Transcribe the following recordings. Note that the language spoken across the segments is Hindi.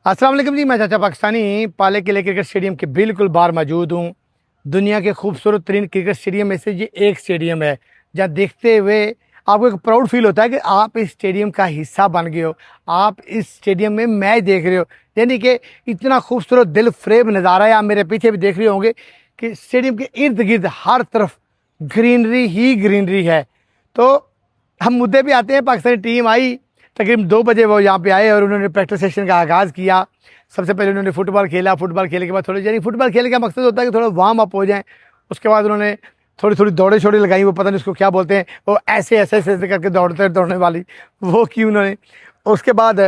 अस्सलाम वालेकुम जी। मैं चाचा पाकिस्तानी पाले किले क्रिकेट स्टेडियम के बिल्कुल बाहर मौजूद हूँ। दुनिया के खूबसूरत तरीन क्रिकेट स्टेडियम में से ये एक स्टेडियम है जहाँ देखते हुए आपको एक प्राउड फील होता है कि आप इस स्टेडियम का हिस्सा बन गए हो। आप इस स्टेडियम में मैच देख रहे हो, यानी कि इतना खूबसूरत दिल फ्रेब नज़ारा है। आप मेरे पीछे भी देख रहे होंगे कि स्टेडियम के इर्द गिर्द हर तरफ ग्रीनरी ही ग्रीनरी है। तो हम मुद्दे पे आते हैं। पाकिस्तानी टीम आई तकरीबन 2 बजे, वो यहाँ पे आए और उन्होंने प्रैक्टिस सेशन का आगाज़ किया। सबसे पहले उन्होंने फुटबॉल खेला। फुटबॉल खेलने के बाद थोड़ी, यानी फुटबॉल खेलने का मकसद होता है कि थोड़ा वार्म अप हो जाए। उसके बाद उन्होंने थोड़ी थोड़ी दौड़े शोड़े लगाई, वो पता नहीं उसको क्या बोलते हैं, वो ऐसे करके दौड़ने वाली, वो की उन्होंने। उसके बाद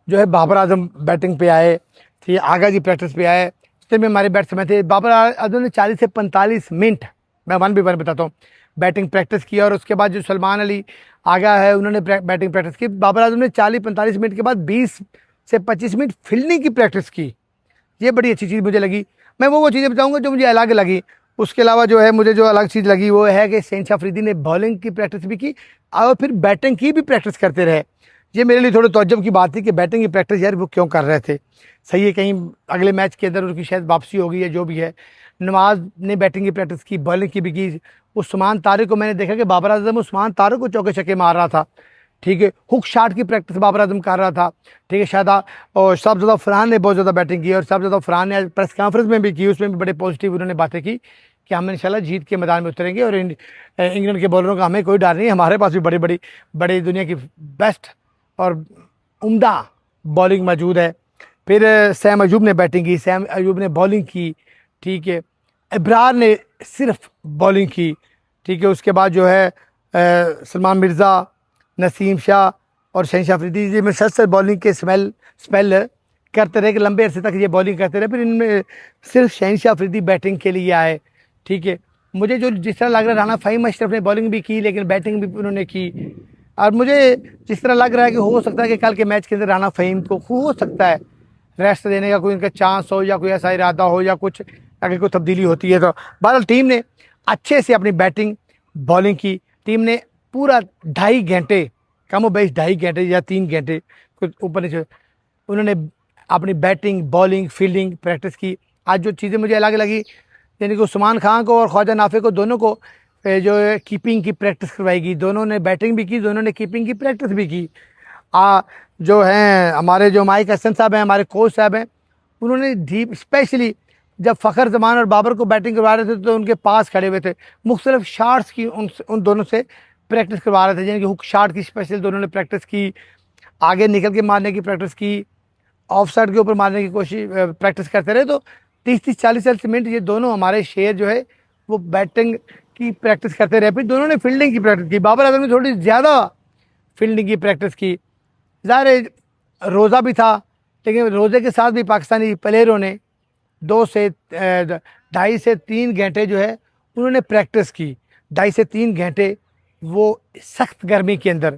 जो है बाबर आजम बैटिंग पे आए, ठीक है, आगा जी प्रैक्टिस पे आए। जितने भी हमारे बैट्समैन थे, बाबर आजम ने 40 से 45 मिनट, मैं 1 by 1 बताता हूँ, बैटिंग प्रैक्टिस किया। और उसके बाद जो सलमान अली आगा है, उन्होंने बैटिंग प्रैक्टिस की। बाबर आजम ने 40-45 मिनट के बाद 20 से 25 मिनट फील्डिंग की प्रैक्टिस की। ये बड़ी अच्छी चीज़ मुझे लगी। मैं वो चीज़ें बताऊंगा जो मुझे अलग लगी। उसके अलावा जो है मुझे जो अलग चीज़ लगी वो है कि शहनशाह अफरीदी ने बॉलिंग की प्रैक्टिस भी की और फिर बैटिंग की भी प्रैक्टिस करते रहे। ये मेरे लिए थोड़ी तौज्जुब की बात थी कि बैटिंग की प्रैक्टिस यार वो क्यों कर रहे थे। सही है, कहीं अगले मैच के अंदर उनकी शायद वापसी होगी या जो भी है। नवाज ने बैटिंग की प्रैक्टिस की, बॉलिंग की भी की। उस्मान तारिक को मैंने देखा कि बाबर आजम उस्मान तारिक को चौके छक्के मार रहा था, ठीक है। हुक शॉट की प्रैक्टिस बाबर आजम कर रहा था, ठीक है। शायद और साहबजादा फरहान ने बहुत ज़्यादा बैटिंग की और साहबजादा फरहान ने प्रेस कॉन्फ्रेंस में भी की। उसमें भी बड़े पॉजिटिव उन्होंने बातें की कि हम इंशाल्लाह जीत के मैदान में उतरेंगे और इंग्लैंड के बॉलरों का हमें कोई डर नहीं है। हमारे पास भी बड़ी दुनिया की बेस्ट और उम्दा बॉलिंग मौजूद है। फिर सैम अयूब ने बैटिंग की, सैम अयूब ने बॉलिंग की, ठीक है। इब्रार ने सिर्फ बॉलिंग की, ठीक है। उसके बाद जो है सलमान मिर्ज़ा, नसीम शाह और शहनशाह अफरीदी जी मुसलसल बॉलिंग के स्पेल करते रहे कि लंबे अरसे तक ये बॉलिंग करते रहे। फिर इनमें सिर्फ शहनशाह अफरीदी बैटिंग के लिए आए, ठीक है। मुझे जो जिस तरह लग रहा है, राना फ़हीम अशरफ ने बॉलिंग भी की लेकिन बैटिंग भी उन्होंने की। और मुझे जिस तरह लग रहा है कि हो सकता है कि कल के मैच के अंदर राना फ़हीम को हो सकता है रेस्ट देने का कोई इनका चांस हो या कोई ऐसा इरादा हो या कुछ, अगर कोई तब्दीली होती है तो। बहरहाल टीम ने अच्छे से अपनी बैटिंग बॉलिंग की। टीम ने पूरा 2.5 घंटे, कम बेश 2.5 घंटे या 3 घंटे कुछ ऊपर नीचे, उन्होंने अपनी बैटिंग बॉलिंग फील्डिंग प्रैक्टिस की। आज जो चीज़ें मुझे अलग लगी, यानी कि उस्मान खान को और ख्वाजा नाफे को दोनों को जो है कीपिंग की प्रैक्टिस करवाई गई। दोनों ने बैटिंग भी की, दोनों ने कीपिंग की प्रैक्टिस भी की। जो हैं हमारे जो माइक हसन साहब हैं, हमारे कोच साहब हैं, उन्होंने डीप स्पेशली जब फ़खर जमान और बाबर को बैटिंग करवा रहे थे तो उनके पास खड़े हुए थे, मुख्तलिफ शार्ट्स की उन दोनों से प्रैक्टिस करवा रहे थे। यानी कि हुक शार्ट की स्पेशल दोनों ने प्रैक्टिस की, आगे निकल के मारने की प्रैक्टिस की, ऑफ साइड के ऊपर मारने की कोशिश प्रैक्टिस करते रहे। तो 30-40 मिनट ये दोनों हमारे शेर जो है वो बैटिंग की प्रैक्टिस करते रहे। फिर दोनों ने फील्डिंग की प्रैक्टिस की। बाबर आजम ने थोड़ी ज़्यादा फील्डिंग की प्रैक्टिस की। ज़ाहिर है रोज़ा भी था, लेकिन रोज़े के साथ भी पाकिस्तानी प्लेयरों ने 2 से 2.5 से 3 घंटे जो है उन्होंने प्रैक्टिस की। 2.5 से 3 घंटे वो सख्त गर्मी के अंदर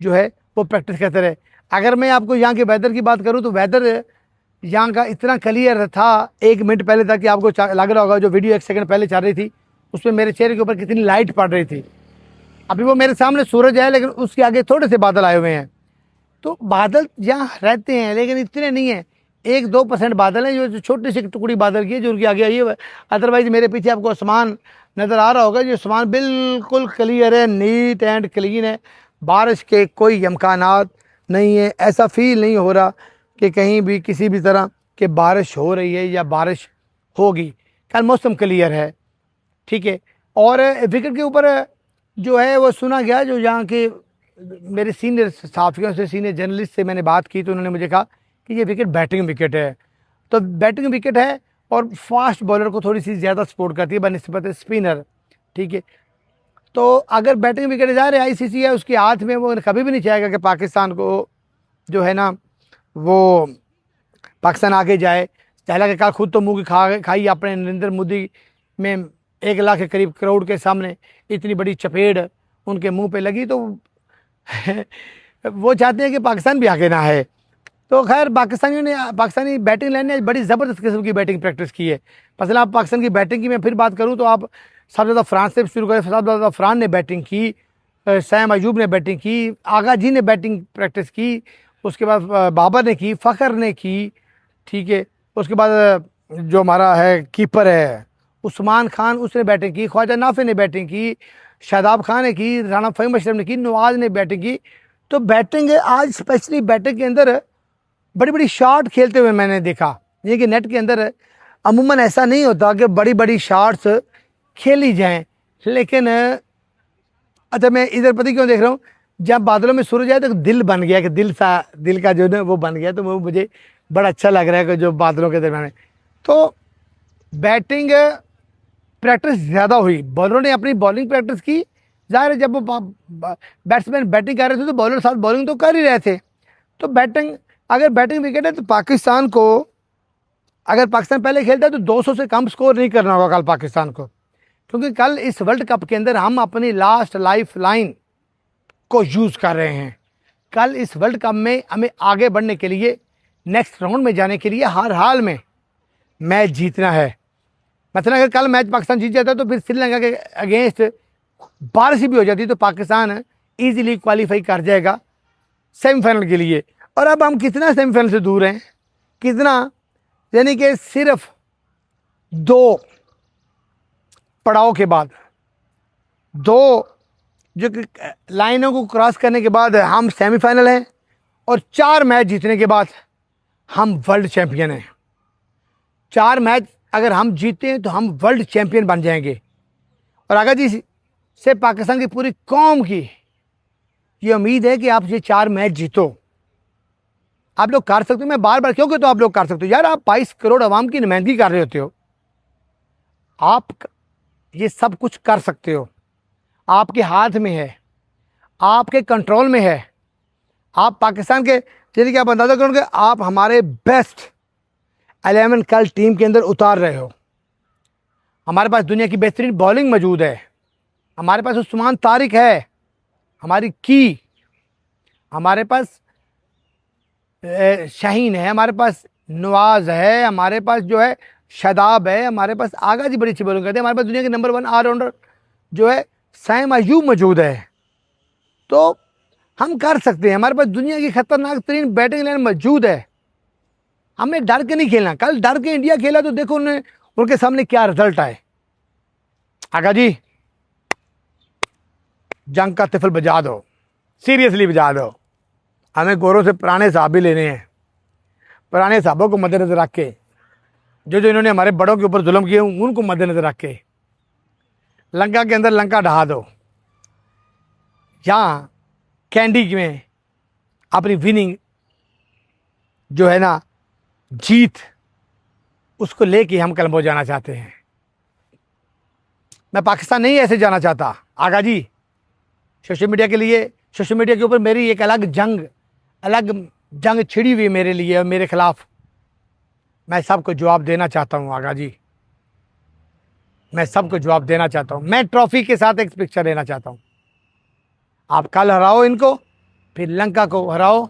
जो है वो प्रैक्टिस करते रहे। अगर मैं आपको यहाँ के वेदर की बात करूँ तो वेदर यहाँ का इतना क्लियर था 1 मिनट पहले तक कि आपको लग रहा होगा जो वीडियो 1 सेकंड पहले चल रही थी उसमें मेरे चेहरे के ऊपर कितनी लाइट पड़ रही थी। अभी वो मेरे सामने सूरज है लेकिन उसके आगे थोड़े से बादल आए हुए हैं। तो बादल यहाँ रहते हैं लेकिन इतने नहीं है, 1-2% बादल हैं जो छोटी सी टुकड़ी बादल की है जो उनकी आगे आई है। अदरवाइज मेरे पीछे आपको आसमान नज़र आ रहा होगा, जो आसमान बिल्कुल क्लियर है, नीट एंड क्लीन है। बारिश के कोई इम्कानात नहीं है। ऐसा फील नहीं हो रहा कि कहीं भी किसी भी तरह के बारिश हो रही है या बारिश होगी। कल मौसम क्लियर है, ठीक है। और विकेट के ऊपर जो है वो सुना गया, जो यहाँ के मेरे सीनियर साथियों से, सीनियर जर्नलिस्ट से मैंने बात की तो उन्होंने मुझे कहा कि ये विकेट बैटिंग विकेट है। तो बैटिंग विकेट है और फास्ट बॉलर को थोड़ी सी ज़्यादा सपोर्ट करती है बनिस्बत स्पिनर, ठीक है। तो अगर बैटिंग विकेट जा रहे आईसीसी है उसके हाथ में, वो कभी भी नहीं चाहेगा कि पाकिस्तान को जो है ना वो पाकिस्तान आगे जाए। हालांकि कल खुद तो मुँह की खाई अपने नरेंद्र मोदी में 1 लाख के करीब करोड़ के सामने इतनी बड़ी चपेट उनके मुंह पे लगी। तो वो चाहते हैं कि पाकिस्तान भी आगे ना है। तो खैर पाकिस्तानी बैटिंग लाइन ने बड़ी ज़बरदस्त किस्म की बैटिंग प्रैक्टिस की है। मसलन आप पाकिस्तान की बैटिंग की मैं फिर बात करूं तो आप सबसे ज़्यादा फरहान से शुरू करें। सबसे ज़्यादा फरहान ने बैटिंग की, सैम अयूब ने बैटिंग की, आगा जी ने बैटिंग प्रैक्टिस की उसके बाद बाबर ने की, फ़खर ने की, ठीक है। उसके बाद जो हमारा है कीपर है उस्मान खान, उसने बैटिंग की, ख्वाजा नाफे ने बैटिंग की, शादाब खान ने की, राना फ़हीम अशरफ ने की, नवाज ने बैटिंग की। तो बैटिंग आज स्पेशली बैटिंग के अंदर बड़ी बड़ी शॉट खेलते हुए मैंने देखा। ये कि नेट के अंदर अमूमन ऐसा नहीं होता कि बड़ी बड़ी शॉट्स खेली जाएं, लेकिन अच्छा मैं इधर पता क्यों देख रहा हूँ, जब बादलों में सूरज आया तो दिल बन गया, कि दिल का जो है वो बन गया, तो वो मुझे बड़ा अच्छा लग रहा है कि जो बादलों के दरम्यान है। तो बैटिंग प्रैक्टिस ज़्यादा हुई, बॉलरों ने अपनी बॉलिंग प्रैक्टिस की। जाहिर है जब वो बैट्समैन बैटिंग कर रहे थे तो बॉलर साथ बॉलिंग तो कर ही रहे थे। तो बैटिंग, अगर बैटिंग विकेट है तो पाकिस्तान को, अगर पाकिस्तान पहले खेलता है तो 200 से कम स्कोर नहीं करना होगा कल पाकिस्तान को, क्योंकि कल इस वर्ल्ड कप के अंदर हम अपनी लास्ट लाइफ लाइन को यूज़ कर रहे हैं। कल इस वर्ल्ड कप में हमें आगे बढ़ने के लिए, नेक्स्ट राउंड में जाने के लिए हर हाल में मैच जीतना है। मतलब अगर कल मैच पाकिस्तान जीत जाता है तो फिर श्रीलंका के अगेंस्ट बारिश भी हो जाती तो पाकिस्तान इजीली क्वालिफाई कर जाएगा सेमीफाइनल के लिए। और अब हम कितना सेमीफाइनल से दूर हैं, कितना, यानी कि सिर्फ 2 पड़ाव के बाद, 2 जो लाइनों को क्रॉस करने के बाद हम सेमीफाइनल हैं, और 4 मैच जीतने के बाद हम वर्ल्ड चैंपियन हैं। 4 मैच अगर हम जीते हैं तो हम वर्ल्ड चैंपियन बन जाएंगे। और आगा जी से पाकिस्तान की पूरी कौम की ये उम्मीद है कि आप ये 4 मैच जीतो। आप लोग कर सकते हो, मैं बार बार क्यों कहता हूं आप लोग कर सकते हो, यार आप 22 करोड़ आवाम की नुमाइंदगी कर रहे होते हो, आप ये सब कुछ कर सकते हो, आपके हाथ में है, आपके कंट्रोल में है। आप पाकिस्तान के, जैसे कि आप अंदाजा करोगे, आप हमारे बेस्ट 11 कल टीम के अंदर उतार रहे हो। हमारे पास दुनिया की बेहतरीन बॉलिंग मौजूद है, हमारे पास उस्मान तारिक है, हमारी की, हमारे पास शाहीन है, हमारे पास नवाज है, हमारे पास जो है शादाब है, हमारे पास आगा जी बड़ी अच्छी बॉलिंग करते हैं, हमारे पास दुनिया के नंबर 1 ऑलराउंडर जो है साइम अयूब मौजूद है। तो हम कर सकते हैं, हमारे पास दुनिया की खतरनाक तरीन बैटिंग लाइन मौजूद है। हमें डर के नहीं खेलना, कल डर के इंडिया खेला तो देखो उन्हें, उनके सामने क्या रिजल्ट आए। आगा जी जंग का तिफल बजा दो, सीरियसली बजा दो। हमें गौरव से पुराने साहब भी लेने हैं, पुराने साहबों को मद्देनजर रख के, जो जो इन्होंने हमारे बड़ों के ऊपर जुल्म किए उनको मद्देनजर रख के लंका के अंदर लंका ढहा दो। यहाँ कैंडी में अपनी विनिंग जो है ना, जीत, उसको लेके हम कलम्बो जाना चाहते हैं। मैं पाकिस्तान नहीं ऐसे जाना चाहता। आगा जी सोशल मीडिया के लिए, सोशल मीडिया के ऊपर मेरी एक अलग जंग छिड़ी हुई मेरे लिए और मेरे खिलाफ। मैं सबको जवाब देना चाहता हूँ आगा जी, मैं सबको जवाब देना चाहता हूँ। मैं ट्रॉफी के साथ एक पिक्चर लेना चाहता हूँ। आप कल हराओ इनको, फिर लंका को हराओ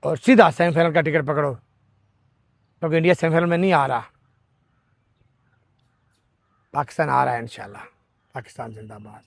और सीधा सेमीफाइनल का टिकट पकड़ो, क्योंकि इंडिया सेमीफाइनल में नहीं आ रहा, पाकिस्तान आ रहा है इंशाल्लाह। पाकिस्तान जिंदाबाद।